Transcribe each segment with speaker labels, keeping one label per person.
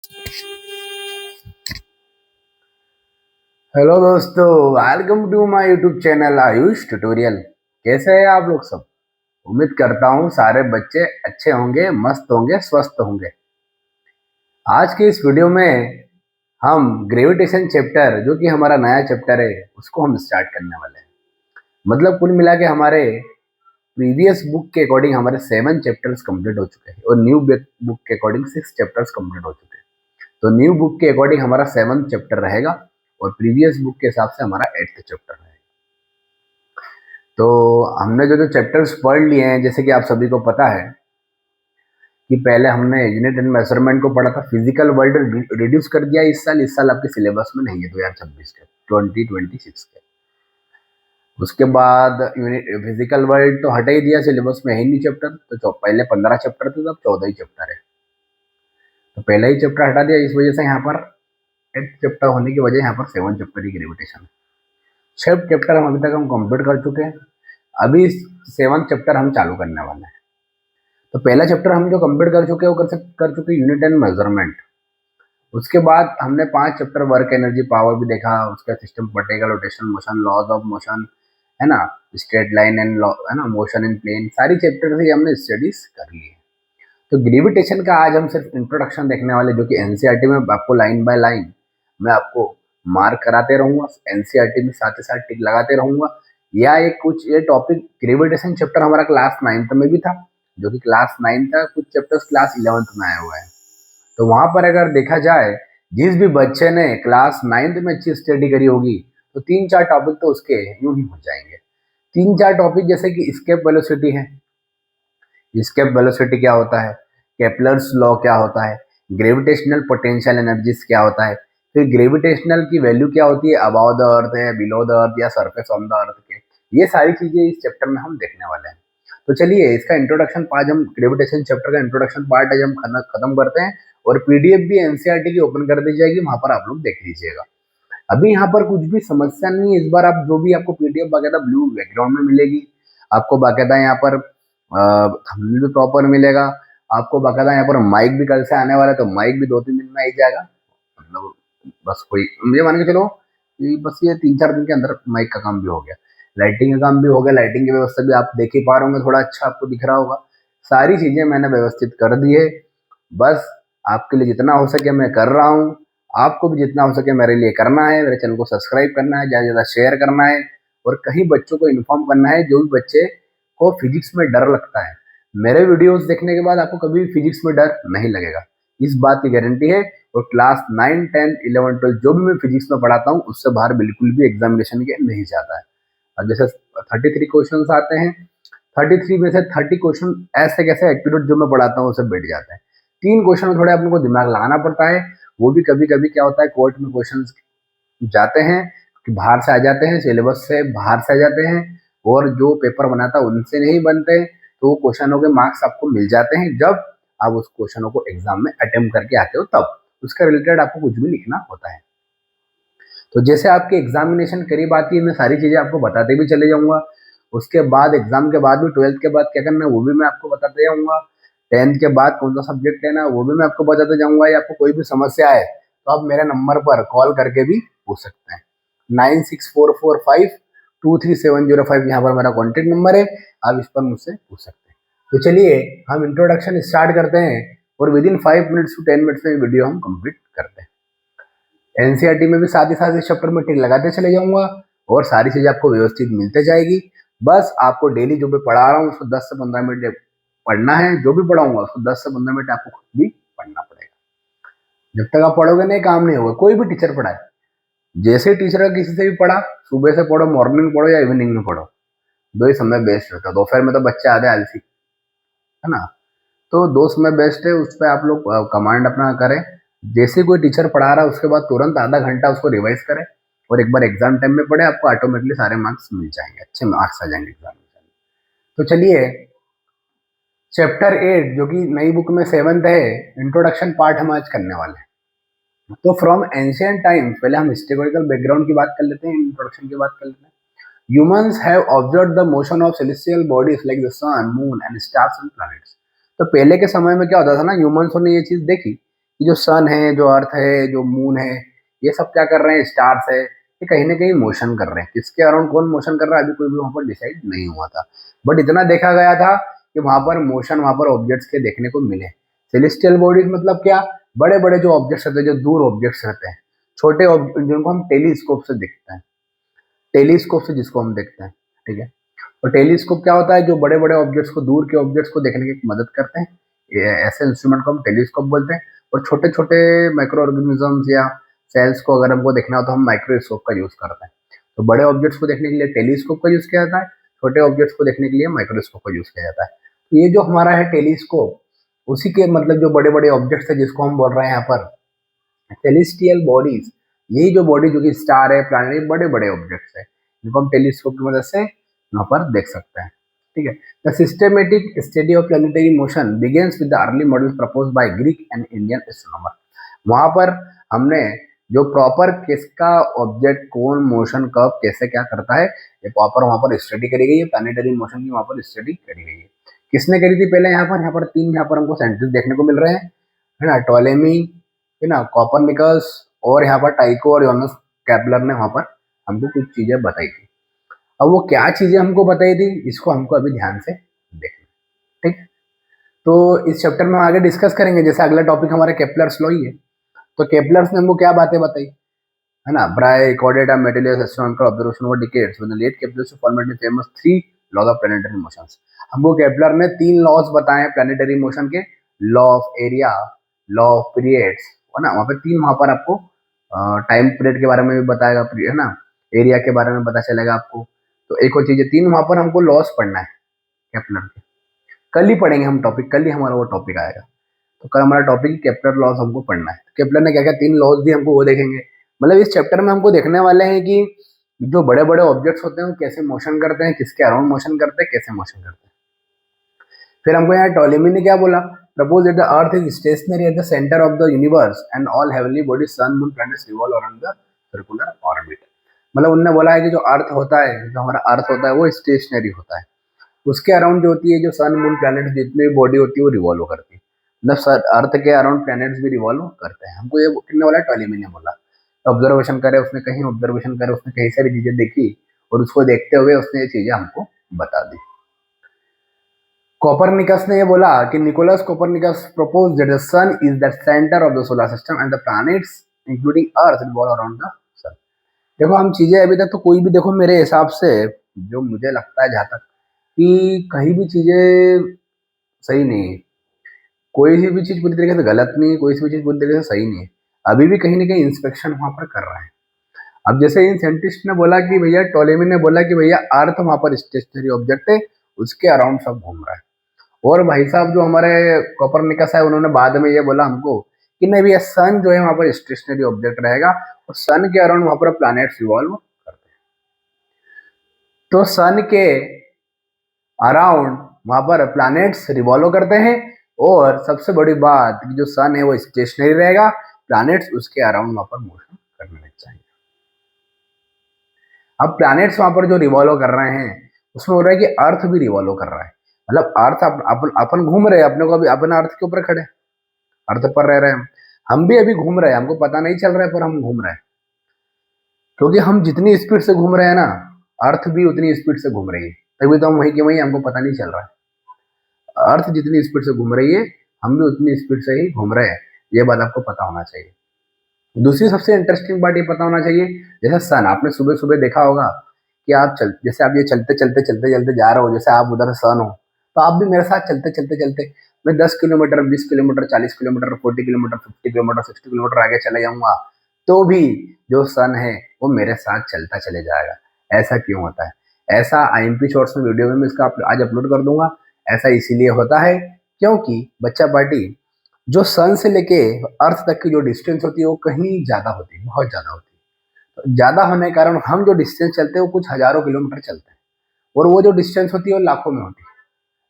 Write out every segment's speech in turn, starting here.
Speaker 1: Hello दोस्तों, welcome to my YouTube channel Ayush tutorial. कैसे हैं आप लोग सब? उम्मीद करता हूँ सारे बच्चे अच्छे होंगे, मस्त होंगे, स्वस्थ होंगे। आज के इस वीडियो में हम ग्रेविटेशन चैप्टर, जो कि हमारा नया चैप्टर है, उसको हम स्टार्ट करने वाले हैं। मतलब कुल मिला के हमारे प्रीवियस बुक के अकॉर्डिंग हमारे 7 चैप्टर्स कंप्लीट हो चुके हैं और न्यू बुक के अकॉर्डिंग 6 चैप्टर्स कंप्लीट हो चुके हैं। तो न्यू बुक के अकॉर्डिंग हमारा 7th चैप्टर रहेगा और प्रीवियस बुक के हिसाब से हमारा 8th चैप्टर रहेगा। तो हमने जो जो चैप्टर्स पढ़ लिए हैं, जैसे कि आप सभी को पता है कि पहले हमने यूनिट एंड मेजरमेंट को पढ़ा था। फिजिकल वर्ल्ड रिड्यूस कर दिया इस साल आपके सिलेबस में नहीं है 2026 के 2026 के। उसके बाद यूनिट फिजिकल वर्ल्ड तो हटा ही दिया, सिलेबस में है ही नहीं चैप्टर। तो पहले 15 चैप्टर थे, अब 14 ही चैप्टर है। तो पहला ही चैप्टर हटा दिया, इस वजह से यहाँ पर 8th चैप्टर होने की वजह यहाँ पर 7 चैप्टर की ग्रेविटेशन है। 6 चैप्टर हम अभी तक कंप्लीट कर चुके हैं। अभी 7th चैप्टर हम चालू करने वाले हैं। तो पहला चैप्टर हम जो कंप्लीट कर चुके हैं वो कर चुके यूनिट एंड मेजरमेंट। उसके बाद हमने 5 चैप्टर वर्क एनर्जी पावर भी देखा, उसका system particle rotation motion laws of motion, है ना, स्ट्रेट लाइन एंड लॉ, है ना, मोशन इन प्लेन, सारी चैप्टर से हमने स्टडीज कर ली है। तो ग्रेविटेशन का आज हम सिर्फ इंट्रोडक्शन देखने वाले, जो कि एनसीईआरटी में आपको लाइन बाय लाइन मैं आपको मार्क कराते रहूंगा, एनसीईआरटी में साथ ही साथ टिक लगाते रहूंगा। या एक कुछ ये टॉपिक ग्रेविटेशन चैप्टर हमारा क्लास 9th में भी था, जो कि क्लास 9 था, कुछ चैप्टर्स क्लास 11th में आए हुए हैं। तो वहां पर अगर देखा जाए, जिस भी बच्चे ने क्लास 9th में अच्छी स्टडी करी होगी, तो 3-4 टॉपिक तो उसके यूं ही हो जाएंगे। 3-4 टॉपिक जैसे कि स्केप वेलोसिटी है, स्केप वेलोसिटी क्या होता है, केपलर्स लॉ क्या होता है, ग्रेविटेशनल पोटेंशियल एनर्जीज क्या होता है, फिर ग्रेविटेशनल की वैल्यू क्या होती है, अबाव द अर्थ है, बिलो द अर्थ या सरफेस ऑन द अर्थ के, ये सारी चीजें इस चैप्टर में हम देखने वाले हैं। तो चलिए इसका इंट्रोडक्शन पार्ट, हम ग्रेविटेशन चैप्टर का इंट्रोडक्शन पार्ट आज हम खत्म करते हैं और पीडीएफ भी एनसीईआरटी की ओपन कर दी जाएगी, वहां पर आप लोग देख लीजिएगा। अभी यहाँ पर कुछ भी समस्या नहीं है। इस बार आप जो भी आपको पीडीएफ बाकायदा ब्लू बैकग्राउंड में मिलेगी, आपको बाकायदा यहाँ पर थंबनेल भी प्रॉपर मिलेगा, आपको बाकायदा यहाँ पर माइक भी कल से आने वाला है, तो माइक भी 2-3 दिन में आ ही जाएगा। मतलब बस कोई मुझे मान के चलो कि बस ये 3-4 दिन के अंदर माइक का काम भी हो गया, लाइटिंग का काम भी हो गया। लाइटिंग की व्यवस्था भी आप देख ही पा रहे होंगे, थोड़ा अच्छा आपको दिख रहा होगा। सारी चीजें मैंने व्यवस्थित कर दी है। बस आपके लिए जितना हो सके मैं कर रहा हूँ, आपको भी जितना हो सके मेरे लिए करना है। मेरे चैनल को सब्सक्राइब करना है, ज़्यादा से ज़्यादा शेयर करना है और कई बच्चों को इन्फॉर्म करना है जो भी बच्चे को फिजिक्स में डर लगता है। मेरे वीडियोस देखने के बाद आपको कभी भी फिजिक्स में डर नहीं लगेगा, इस बात की गारंटी है। और क्लास 9, 10, 11, 12 जो भी मैं फिजिक्स में पढ़ाता हूँ, उससे बाहर बिल्कुल भी एग्जामिनेशन के नहीं जाता है। अब जैसे 33 क्वेश्चन आते हैं, 33 में से 30 क्वेश्चन ऐसे कैसे एक्यूरेट जो मैं पढ़ाता हूँ उसे बैठ जाते हैं। 3 क्वेश्चन में थोड़ा अपने को दिमाग लगाना पड़ता है, वो भी कभी कभी क्या होता है, कोर्ट में क्वेश्चन जाते हैं कि बाहर से आ जाते हैं, सिलेबस से बाहर से आ जाते हैं और जो पेपर बनाता है उनसे नहीं बनते, तो वो क्वेश्चनों के मार्क्स आपको मिल जाते हैं जब आप उस क्वेश्चनों को एग्जाम में अटेम्प्ट करके आते हो, तब उसका रिलेटेड आपको कुछ भी लिखना होता है। तो जैसे आपकी एग्जामिनेशन करीब आती है, मैं सारी चीज़ें आपको बताते भी चले जाऊंगा। उसके बाद एग्जाम के बाद भी 12th के बाद क्या करना है वो भी मैं आपको बताते जाऊंगा। 10th के बाद कौन सा सब्जेक्ट लेना है वो भी मैं आपको बताते जाऊंगा। या आपको कोई भी समस्या है तो आप मेरे नंबर पर कॉल करके भी पूछ सकते हैं। 9644523705 यहाँ पर मेरा कॉन्टेक्ट नंबर है, आप इस पर मुझसे पूछ सकते हैं। तो चलिए हम इंट्रोडक्शन स्टार्ट करते हैं और with in 5 minutes to 10 minutes में वीडियो हम कंप्लीट करते हैं। एनसीईआरटी में भी साथ ही साथ इस चैप्टर में टिक लगाते चले जाऊंगा और सारी चीजें आपको व्यवस्थित मिलते जाएगी। बस आपको डेली जो भी पढ़ा रहा हूँ उसको 10 से 15 मिनट पढ़ना है, जो भी पढ़ाऊंगा उसको 10 से 15 मिनट आपको खुद भी पढ़ना पड़ेगा। जब तक आप पढ़ोगे नहीं काम नहीं होगा। कोई भी टीचर पढ़ाए, जैसे टीचर किसी से भी पढ़ा, सुबह से पढ़ो, मॉर्निंग में पढ़ो या इवनिंग में पढ़ो, दो ही समय बेस्ट रहता है। दोपहर में तो बच्चे आधे आलसी, है ना, तो 2 समय बेस्ट है, उस पर आप लोग कमांड अपना करें। जैसे कोई टीचर पढ़ा रहा है उसके बाद तुरंत आधा घंटा उसको रिवाइज करें और एक बार एग्जाम टाइम में पढ़े, आपको ऑटोमेटिकली सारे मार्क्स मिल जाएंगे, अच्छे मार्क्स आ जाएंगे एग्जाम में। तो चलिए चैप्टर 8 जो कि नई बुक में 7th है, इंट्रोडक्शन पार्ट हम आज करने वाले हैं। तो फ्रॉम एंशियंट टाइम्स, पहले हम हिस्टोरिकल बैकग्राउंड की बात कर लेते हैं, इंट्रोडक्शन की बात कर लेते हैं। Humans have observed the motion of celestial bodies like the sun, moon and stars and planets. तो पहले के समय में क्या होता था ना, ह्यूमंस ने ये चीज देखी कि जो सन है, जो अर्थ है, जो मून है, ये सब क्या कर रहे हैं, स्टार्स है, ये कहीं ना कहीं मोशन कर रहे हैं। किसके अराउंड कौन मोशन कर रहा है अभी कोई भी वहां पर डिसाइड नहीं हुआ था, बट इतना देखा गया था कि वहां पर मोशन, वहां पर ऑब्जेक्ट्स के देखने को मिले। सेलेस्टियल बॉडीज मतलब क्या, बड़े बड़े जो ऑब्जेक्ट्स रहते हैं, जो दूर ऑब्जेक्ट्स रहते हैं, छोटे जिनको हम टेलीस्कोप से देखते हैं, टेलीस्कोप से जिसको हम देखते हैं, ठीक है। और टेलीस्कोप क्या होता है, जो बड़े बड़े ऑब्जेक्ट्स को, दूर के ऑब्जेक्ट्स को देखने की मदद करते हैं, ऐसे इंस्ट्रूमेंट को हम टेलीस्कोप बोलते हैं। और छोटे छोटे माइक्रो ऑर्गेनिजम्स या सेल्स को अगर हमको देखना हो तो हम माइक्रोस्कोप का यूज करते हैं। तो बड़े ऑब्जेक्ट्स को देखने के लिए टेलीस्कोप का यूज किया जाता है, छोटे ऑब्जेक्ट्स को देखने के लिए माइक्रोस्कोप का यूज किया जाता है। तो ये जो हमारा है टेलीस्कोप, उसी के मतलब जो बड़े बड़े ऑब्जेक्ट्स है जिसको हम बोल रहे हैं यहाँ पर सेलेस्टियल बॉडीज, यही जो बॉडी जो कि स्टार है, प्लैनेट, ये बड़े बड़े ऑब्जेक्ट्स है, इनको हम टेलीस्कोप की मदद से यहाँ पर देख सकते हैं, ठीक है। The systematic study of planetary motion begins with the early model proposed by Greek and Indian astronomer. वहां पर हमने जो प्रॉपर किसका ऑब्जेक्ट कौन मोशन कब कैसे क्या करता है, ये प्रॉपर वहां पर स्टडी करी गई है, प्लैनेटरी मोशन की वहां पर स्टडी करी गई है। किसने करी थी पहले, यहाँ पर तीन यहाँ पर हमको साइंटिस्ट देखने को मिल रहे हैं, है ना, टॉलेमी, है ना, कॉपरनिकस, और यहाँ पर टाइको और योहानस केपलर ने वहां पर हमको कुछ चीजें बताई थी। अब वो क्या चीजें हमको बताई थी, इसको हमको अभी ध्यान से देखना, ठीक है। तो इस चैप्टर में आगे डिस्कस करेंगे, जैसे अगला टॉपिक हमारा केपलर्स लॉ ही है। तो केपलर्स ने हमको क्या बातें बताई, है ना, Brahe recorded a material astronomical observation over decades when the late Kepler formatted famous 3 laws of planetary motions. हमको केपलर ने 3 लॉज बताए हैं प्लैनेटरी मोशन के, law of area, law of periods, है ना, वहां पे 3 वहां पर आपको टाइम पीरियड के बारे में भी बताएगा, है ना, एरिया के बारे में पता चलेगा आपको। तो एक और चीज है, 3 वहां पर हमको लॉस पढ़ना है केपलर के, कल ही पढ़ेंगे हम टॉपिक, कल ही हमारा वो टॉपिक आएगा। तो कल हमारा टॉपिक केपलर लॉस हमको पढ़ना है। केपलर ने क्या क्या 3 लॉस दिए हमको, वो देखेंगे। मतलब इस चैप्टर में हमको देखने वाले हैं कि जो बड़े बड़े ऑब्जेक्ट्स होते हैं वो कैसे मोशन करते हैं, किसके अराउंड मोशन करते हैं, कैसे मोशन करते हैं। फिर हमको यहाँ टॉलेमी ने क्या बोला, propose that the earth is stationary at the centre of the universe and all heavenly bodies sun moon planets revolve around the circular orbit. मतलब उन्होंने बोला है कि जो अर्थ होता है, जो हमारा अर्थ होता है, वो स्टेशनरी होता है, उसके अराउंड जो होती है, जो सन मून प्लैनेट जितनी भी बॉडी होती है वो रिवॉल्व करती है। मतलब अर्थ के अराउंड प्लैनेट्स भी रिवॉल्व करते हैं। हमको ये कितने बोला, टॉलेमी ने बोला। ऑब्जर्वेशन करे उसने, कहीं ऑब्जर्वेशन करे उसने, कहीं सारी चीजें देखी और उसको देखते हुए उसने ये चीजें हमको बता दी। कोपरनिकस ने ये बोला कि Nicolaus Copernicus propose that the sun is the centre of the solar system and the planets including earth revolve around the sun. देखो हम चीजें अभी तक तो कोई भी, देखो मेरे हिसाब से जो मुझे लगता है जहां तक, कि कहीं भी चीजें सही नहीं है, कोई सी भी चीज पूरी तरीके से गलत नहीं है, कोई सी भी चीज पूरी तरीके से सही नहीं है। अभी भी कहीं ना कहीं इंस्पेक्शन वहां पर कर रहे हैं। अब जैसे इन साइंटिस्ट ने बोला कि भैया, टॉलेमी ने बोला कि भैया अर्थ वहां पर स्टेशनरी ऑब्जेक्ट है, उसके अराउंड सब घूम रहा है। और भाई साहब जो हमारे कोपरनिकस है, उन्होंने बाद में ये बोला हमको कि नहीं भैया, सन जो है वहां पर स्टेशनरी ऑब्जेक्ट रहेगा और सन के अराउंड वहां पर प्लैनेट्स रिवॉल्व करते हैं। तो सन के अराउंड वहां पर प्लैनेट्स रिवॉल्व करते हैं, और सबसे बड़ी बात कि जो सन है वो स्टेशनरी रहेगा, प्लैनेट्स उसके अराउंड वहां पर मोशन करने लग जाएंगे। अब प्लैनेट्स वहां पर जो रिवॉल्व कर रहे हैं, उसमें हो रहा है कि अर्थ भी रिवॉल्व कर रहा है। मतलब अर्थ अपन घूम रहे हैं, अपने को अभी अपन अर्थ के ऊपर खड़े, अर्थ पर रह रहे हैं हम भी अभी घूम रहे हैं, हमको पता नहीं चल रहा है पर हम घूम रहे हैं, क्योंकि हम जितनी स्पीड से घूम रहे हैं ना, अर्थ भी उतनी स्पीड से घूम रही है, तभी तो हम वहीं के वहीं, हमको पता नहीं चल रहा है। अर्थ जितनी स्पीड से घूम रही है, हम भी उतनी स्पीड से ही घूम रहे हैं, ये बात आपको पता होना चाहिए। दूसरी सबसे इंटरेस्टिंग बात ये पता होना चाहिए, जैसे सन, आपने सुबह सुबह देखा होगा कि जैसे आप ये चलते चलते चलते चलते जा रहे हो, जैसे आप उधर सन हो, तो आप भी मेरे साथ चलते चलते चलते, मैं 10 kilometre, 20 kilometre, 40 kilometre, 40 kilometre, 50 kilometre, 60 kilometre आगे चले जाऊंगा, तो भी जो सन है वो मेरे साथ चलता चले जाएगा। ऐसा क्यों होता है? ऐसा आईएमपी शॉर्ट्स में वीडियो में मैं इसका आज अपलोड कर दूंगा। ऐसा इसीलिए होता है क्योंकि बच्चा पार्टी, जो सन से लेके अर्थ तक की जो डिस्टेंस होती है वो कहीं ज्यादा होती है, बहुत ज्यादा होती है। तो ज्यादा होने के कारण हम जो डिस्टेंस चलते हैं वो कुछ हजारों किलोमीटर चलते हैं, और वो जो डिस्टेंस होती है वो लाखों में होती है।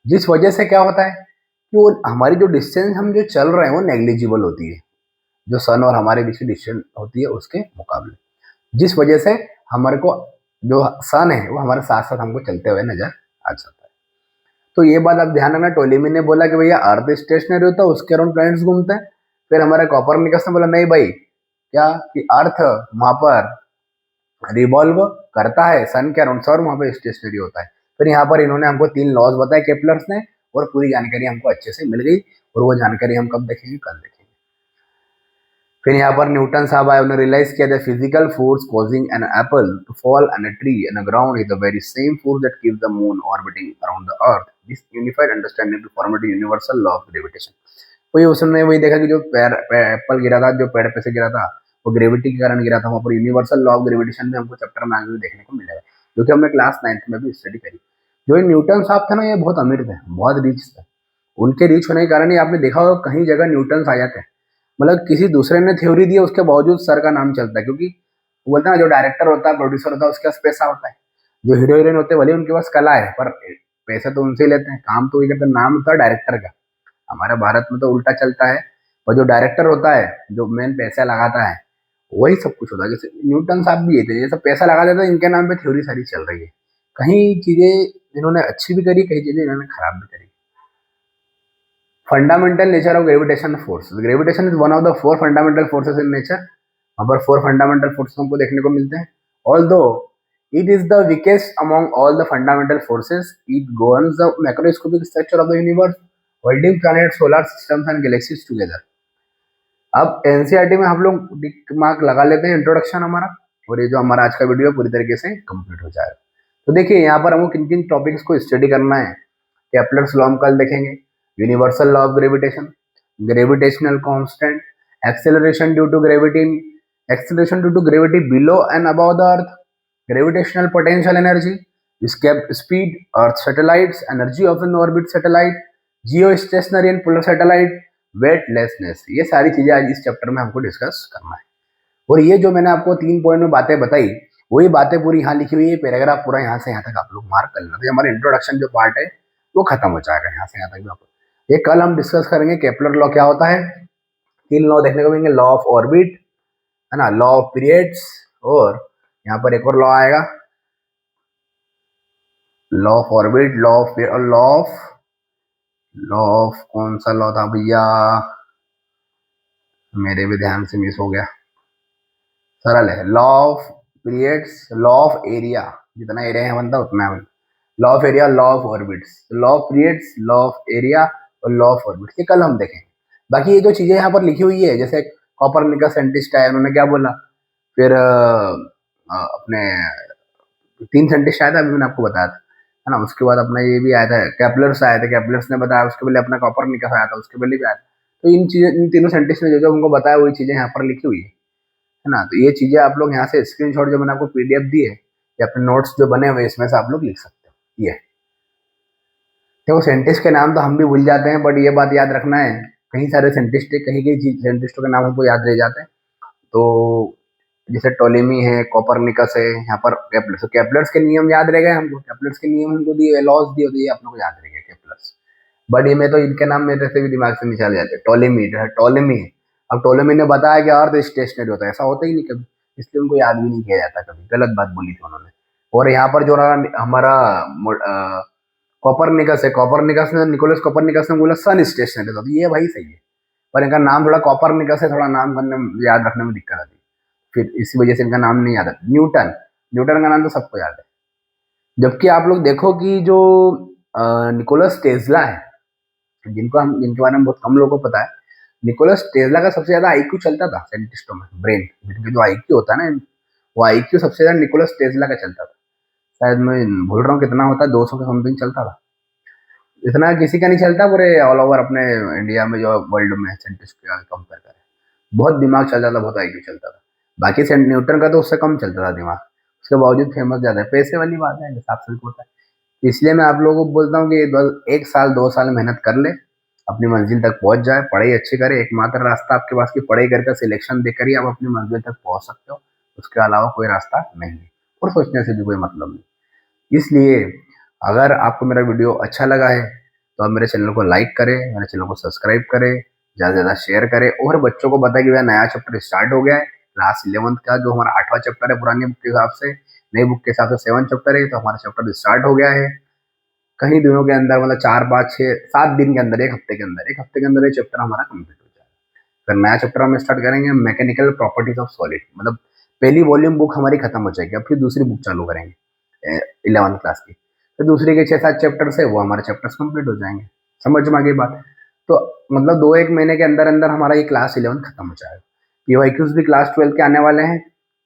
Speaker 1: जिस वजह से क्या होता है कि वो हमारी जो डिस्टेंस हम जो चल रहे हैं वो नेग्लिजिबल होती है, जो सन और हमारे बीच की डिस्टेंस होती है उसके मुकाबले, जिस वजह से हमारे को जो सन है वो हमारे साथ साथ हमको चलते हुए नजर आ जाता है। तो ये बात आप ध्यान रखना, टोलेमी ने बोला कि भैया अर्थ स्टेशनरी होता है, उसके अराउंड प्लैनेट्स घूमते हैं, फिर हमारे कॉपरनिकस ने बोला नहीं भाई, क्या कि अर्थ वहां पर रिवॉल्व करता है सन के अराउंड, और वहां पर स्टेशनरी होता है। फिर यहाँ पर इन्होंने हमको 3 लॉज बताए केपलर्स ने, और पूरी जानकारी हमको अच्छे से मिल गई, और वो जानकारी हम कब देखेंगे, कल देखेंगे। फिर यहाँ पर न्यूटन साहब आए, उन्होंने रियलाइज किया the physical force causing an apple to fall on a tree in the ground is the very same force that keeps the moon orbiting around the earth. This unified understanding to form the universal law of gravitation. वही उसने वही देखा कि जो Apple गिरा था, जो पेड़ पे से गिरा था, वो ग्रेविटी के कारण गिरा था। वहाँ पर यूनिवर्सल लॉ ऑफ ग्रेविटेशन में हमको चैप्टर में आगे भी देखने को मिलेगा, क्योंकि हमने क्लास 9th में भी स्टडी करी। जो ये न्यूटन साहब थे ना, ये बहुत अमीर थे, बहुत रिच थे। उनके रिच होने के कारण ही आपने देखा होगा कहीं जगह न्यूटन आ जाते हैं, मतलब किसी दूसरे ने थ्योरी दी है उसके बावजूद सर का नाम चलता है, क्योंकि वो बोलते हैं ना, जो डायरेक्टर होता है, प्रोड्यूसर होता है, उसके पास पैसा होता है। जो हीरो हीरोइन होते हैं, भले उनके पास कला है, पर पैसे तो उनसे ही लेते हैं, काम तो वही करते हैं, नाम होता है डायरेक्टर का। हमारे भारत में तो उल्टा चलता है, और जो डायरेक्टर होता है, जो मेन पैसा लगाता है, वही सब कुछ होता है। जैसे न्यूटन साहब भी ये थे, ये सब पैसा लगा देते हैं, इनके नाम पे थ्योरी सारी चल रही है। कहीं चीजें इन्होंने अच्छी भी करी, कई चीजें इन्होंने खराब भी करी। Fundamental nature of gravitation force. Gravitation is one of the 4 fundamental forces in nature. वहां पर 4 फंडामेंटल फोर्सेस हमको देखने को मिलते हैं। Although it is the weakest among all the fundamental forces, it governs the macroscopic structure of the universe, holding planet, solar systems and galaxies together. अब NCERT में हम लोग टिक मार्क लगा लेते हैं इंट्रोडक्शन हमारा, और ये जो हमारा आज का वीडियो पूरी तरीके से कंप्लीट हो जाएगा। तो देखिए यहाँ पर हमको किन किन टॉपिक्स को स्टडी करना है। केपलर्स लॉ हम कल देखेंगे, universal law of gravitation, gravitational constant, acceleration due to gravity, acceleration due to gravity below and above the earth, gravitational potential energy, escape speed, earth satellites, energy of an orbit satellite, geostationary and polar satellite, weightlessness. ये सारी चीजें आज इस chapter में हमको discuss करना है। और ये जो मैंने आपको 3 पॉइंट में बातें बताई, वही बातें पूरी यहाँ लिखी हुई है, पैराग्राफ पूरा यहाँ से यहाँ तक आप लोग मार्क कर लेना। तो हमारा इंट्रोडक्शन जो पार्ट है वो खत्म हो जाएगा, यहाँ से यहाँ तक भी आपको। ये कल हम डिस्कस करेंगे केपलर लॉ क्या होता है, 3 लॉ देखने को मिलेंगे, लॉ ऑफ ऑर्बिट, है ना, लॉ ऑफ पीरियड्स, और यहाँ पर एक और लॉ आएगा, law of orbit, law of कौन सा लॉ था भैया, मेरे भी ध्यान से मिस हो गया। सरल है, law of periods, law of area, जितना एरिया है बनता उतना है, law of area, law of orbits, law of periods, law of area और लॉ ऑफ ऑर्बिट्स, ये कल हम देखेंगे। बाकी ये जो चीजें यहाँ पर लिखी हुई है, जैसे कॉपरनिकस साइंटिस्ट है, उन्होंने क्या बोला, फिर अपने 3 साइंटिस्ट आया था, अभी मैंने आपको बताया था, है ना। उसके बाद अपना ये भी आया था, केपलर्स आए थे, केपलर्स ने बताया, उसके पहले अपना कॉपरनिकस आया था, उसके पहले भी आया था। तो इन तीनों साइंटिस्ट ने जो जो उनको बताया वही चीजें यहाँ पर लिखी हुई है ना। तो ये चीजें आप लोग यहाँ से स्क्रीनशॉट जो मैंने आपको पीडीएफ दी है, या अपने नोट्स जो बने हुए इसमें से आप लोग लिख सकते हो। ये देखो, साइंटिस्ट के नाम तो हम भी भूल जाते हैं, बट ये बात याद रखना है, कई सारे साइंटिस्ट है, कहीं कहीं साइंटिस्टों के नाम हमको याद रह जाते हैं। तो जैसे टोलेमी है, कॉपरनिकस है, यहाँ पर केपलर्स, केपलर्स के नियम याद रह गए हमको, केपलर्स के नियम हमको दिए, लॉज दिए, तो ये आप लोग को याद रह गए केपलर्स। बट ये मैं तो इनके नाम मेरे से भी दिमाग से निकल जाते। टोलेमी है, अब टोलेमी ने बताया कि अर्थ स्टेशनरी होता है, ऐसा होता ही नहीं कभी, इसलिए उनको याद भी नहीं किया जाता, कभी गलत बात बोली थी उन्होंने। और यहाँ पर जो हमारा कॉपरनिकस है, कॉपरनिकस ने, निकोलस कॉपरनिकस ने बोला सन स्टेशनरी था, तो ये भाई सही है, पर इनका नाम थोड़ा कॉपरनिकस है, थोड़ा नाम करने में, याद रखने में दिक्कत आती है, फिर इसी वजह से इनका नाम नहीं याद आता। न्यूटन, न्यूटन का नाम तो सबको याद है। जबकि आप लोग देखो कि जो निकोलस टेस्ला है, जिनके बारे में बहुत कम लोगों को पता है, निकोलस टेस्ला का सबसे ज्यादा आईक्यू चलता था साइंटिस्टों में, ब्रेन, जिनका जो आईक्यू होता है ना, वो आईक्यू सबसे ज्यादा निकोलस टेस्ला का चलता था। शायद मैं भूल रहा हूँ कितना होता है, 200 के समथिंग चलता था। इतना किसी का नहीं चलता पूरे ऑल ओवर अपने इंडिया में, जो वर्ल्ड में साइंटिस्ट के कंपेयर करें, बहुत दिमाग चलता था, बहुत आईक्यू चलता था। बाकी से न्यूटन का तो उससे कम चलता था दिमाग, उसके बावजूद फेमस ज्यादा है, पैसे वाली बात है, हिसाब से होता है। इसलिए मैं आप लोगों को बोलता हूँ कि 1 साल 2 साल मेहनत कर ले, अपनी मंजिल तक पहुंच जाए, पढ़ाई अच्छी करे। एकमात्र रास्ता आपके पास की पढ़ाई करके सिलेक्शन देकर ही आप अपनी मंजिल तक पहुंच सकते हो, उसके अलावा कोई रास्ता नहीं है, और सोचने से भी कोई मतलब नहीं। इसलिए अगर आपको मेरा वीडियो अच्छा लगा है तो आप मेरे चैनल को लाइक करें, मेरे चैनल को सब्सक्राइब करें, ज़्यादा से ज़्यादा शेयर करें, और बच्चों को बताएं कि भैया नया चैप्टर स्टार्ट हो गया है। क्लास 11th का जो हमारा 8वां चैप्टर है पुरानी बुक के हिसाब से, नई बुक के हिसाब से 7 चैप्टर है, तो हमारा चैप्टर स्टार्ट हो गया है। कहीं दिनों के अंदर, मतलब 4 5 6 7 दिन के अंदर, एक हफ्ते के अंदर ये चैप्टर हमारा कंप्लीट हो जाएगा। फिर नया चैप्टर हम स्टार्ट करेंगे मैकेनिकल प्रॉपर्टीज ऑफ सॉलिड, मतलब पहली वॉल्यूम बुक हमारी खत्म हो जाएगी, अब फिर दूसरी बुक चालू करेंगे 11th क्लास की। फिर दूसरी के 6-7 चैप्टर्स है वो हमारे चैप्टर्स कंप्लीट हो जाएंगे। समझ में आ गई बात? तो मतलब 2-1 महीने के अंदर अंदर हमारा ये क्लास 11 खत्म हो जाएगा। पीवाईक्यूज भी क्लास 12 के आने वाले हैं,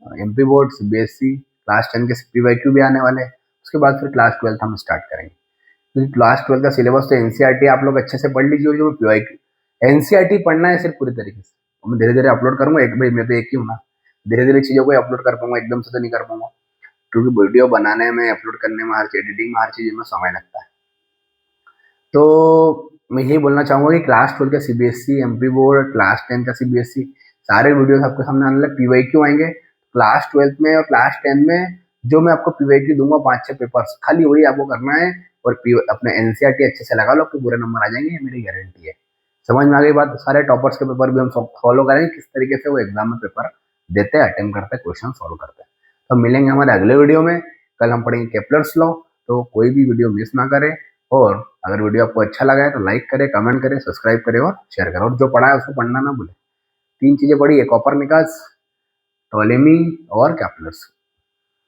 Speaker 1: एमपी बोर्ड सीबीएसई क्लास 10 के पीवाईक्यू भी आने वाले हैं। उसके बाद फिर क्लास 12 हम स्टार्ट करेंगे, क्योंकि क्लास 12 का सिलेबस तो एनसीईआरटी आप लोग अच्छे से पढ़ लीजिए। जो पीवाईक्यू एनसीईआरटी पढ़ना है सिर्फ पूरी तरीके से, मैं धीरे धीरे अपलोड करूंगा। एक भाई मैं तो एक ही हूँ ना, धीरे धीरे चीज़ों को अपलोड कर पाऊंगा, एकदम से तो नहीं कर पाऊंगा, क्योंकि वीडियो बनाने में, अपलोड करने में, हर एडिटिंग में, हर चीज़ में समय लगता है। तो मैं यही बोलना चाहूँगा कि क्लास 12 का सीबीएसई एमपी बोर्ड, क्लास 10 का सीबीएसई, सारे वीडियोस आपके सामने आने लगे। पीवाईक्यू आएंगे क्लास 12 में और क्लास 10 में, जो मैं आपको पीवाईक्यू दूंगा 5-6 पेपर्स, खाली वही आपको करना है। और अपने एनसीईआरटी अच्छे से लगा लो, आपके पूरे नंबर आ जाएंगे, ये मेरी गारंटी है। समझ में आ गई बात? सारे टॉपर्स के पेपर भी हम फॉलो करेंगे, किस तरीके से वो एग्जाम में पेपर देते हैं, अटेम्प्ट करते हैं, क्वेश्चन सॉल्व करते हैं। तो मिलेंगे हमारे अगले वीडियो में। कल हम पढ़ेंगे केपलर्स लॉ, तो कोई भी वीडियो मिस ना करें। और अगर वीडियो आपको अच्छा लगा है तो लाइक करें, कमेंट करें, सब्सक्राइब करें और शेयर करें। और जो पढ़ा है उसको पढ़ना ना भूलें। 3 चीजें पढ़ी है, कॉपरनिकस, टॉलेमी और केपलर्स।